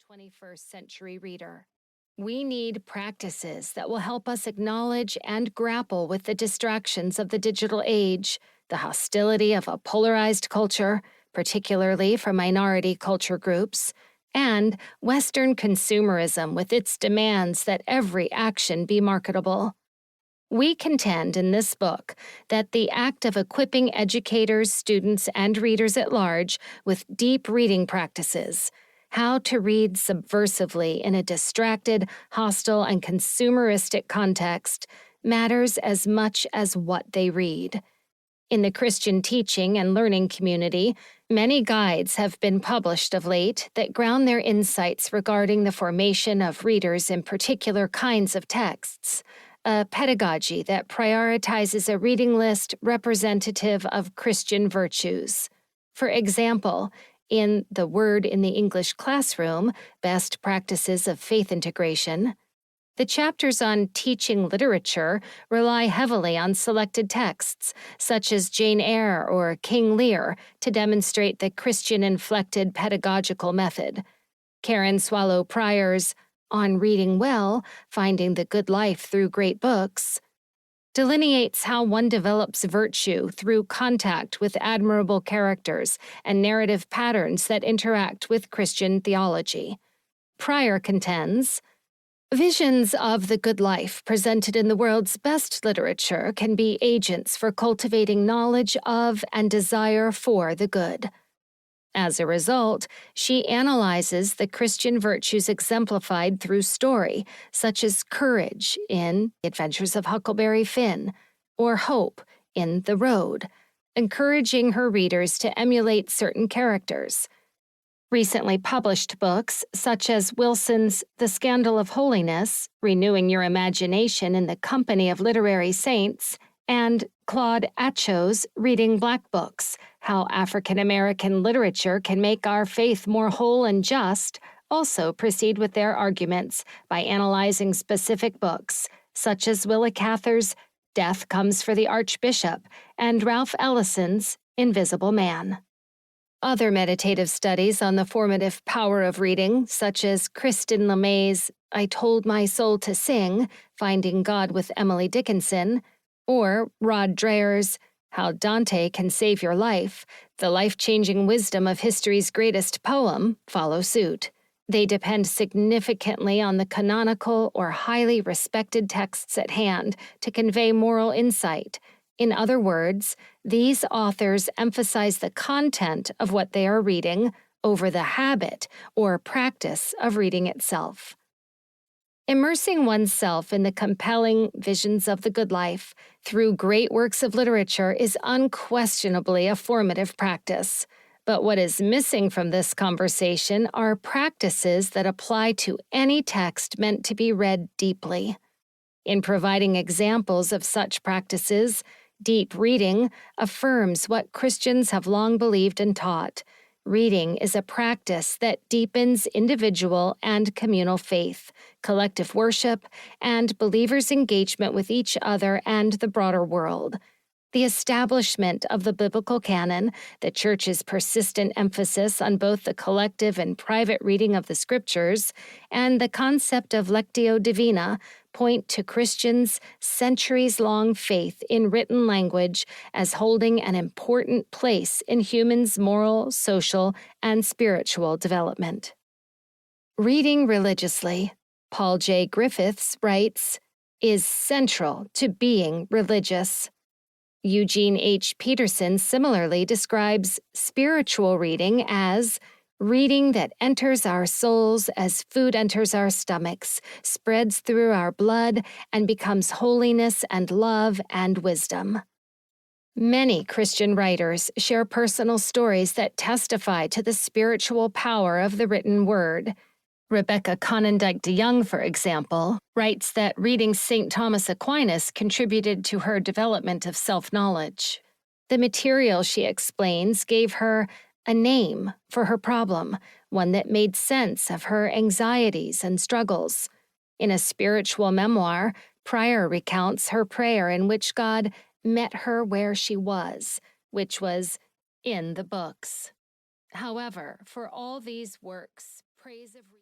21st century reader. We need practices that will help us acknowledge and grapple with the distractions of the digital age, the hostility of a polarized culture, particularly for minority culture groups, and Western consumerism with its demands that every action be marketable. We contend in this book that the act of equipping educators, students, and readers at large with deep reading practices, how to read subversively in a distracted, hostile, and consumeristic context, matters as much as what they read. In the Christian teaching and learning community, many guides have been published of late that ground their insights regarding the formation of readers in particular kinds of texts, a pedagogy that prioritizes a reading list representative of Christian virtues. For example, in The Word in the English Classroom, Best Practices of Faith Integration, the chapters on teaching literature rely heavily on selected texts, such as Jane Eyre or King Lear, to demonstrate the Christian-inflected pedagogical method. Karen Swallow Prior's On Reading Well, Finding the Good Life Through Great Books, delineates how one develops virtue through contact with admirable characters and narrative patterns that interact with Christian theology. Prior contends, visions of the good life presented in the world's best literature can be agents for cultivating knowledge of and desire for the good. As a result, she analyzes the Christian virtues exemplified through story, such as courage in The Adventures of Huckleberry Finn, or hope in The Road, encouraging her readers to emulate certain characters. Recently published books, such as Wilson's The Scandal of Holiness, Renewing Your Imagination in the Company of Literary Saints, and Claude Atchow's Reading Black Books, How African American Literature Can Make Our Faith More Whole and Just, also proceed with their arguments by analyzing specific books, such as Willa Cather's Death Comes for the Archbishop and Ralph Ellison's Invisible Man. Other meditative studies on the formative power of reading, such as Kristen LeMay's I Told My Soul to Sing, Finding God with Emily Dickinson, or Rod Dreher's How Dante Can Save Your Life, the life-changing wisdom of history's greatest poem, follow suit. They depend significantly on the canonical or highly respected texts at hand to convey moral insight. In other words, these authors emphasize the content of what they are reading over the habit or practice of reading itself. Immersing oneself in the compelling visions of the good life through great works of literature is unquestionably a formative practice. But what is missing from this conversation are practices that apply to any text meant to be read deeply. In providing examples of such practices, deep reading affirms what Christians have long believed and taught. Reading is a practice that deepens individual and communal faith, collective worship, and believers' engagement with each other and the broader world. The establishment of the biblical canon, the Church's persistent emphasis on both the collective and private reading of the Scriptures, and the concept of lectio divina point to Christians' centuries-long faith in written language as holding an important place in humans' moral, social, and spiritual development. Reading religiously, Paul J. Griffis writes, is central to being religious. Eugene H. Peterson similarly describes spiritual reading as reading that enters our souls as food enters our stomachs, spreads through our blood, and becomes holiness and love and wisdom. Many Christian writers share personal stories that testify to the spiritual power of the written word. Rebecca Conondike DeYoung, for example, writes that reading St. Thomas Aquinas contributed to her development of self-knowledge. The material, she explains, gave her a name for her problem, one that made sense of her anxieties and struggles. In a spiritual memoir, Prior recounts her prayer in which God met her where she was, which was in the books. However, for all these works, praise of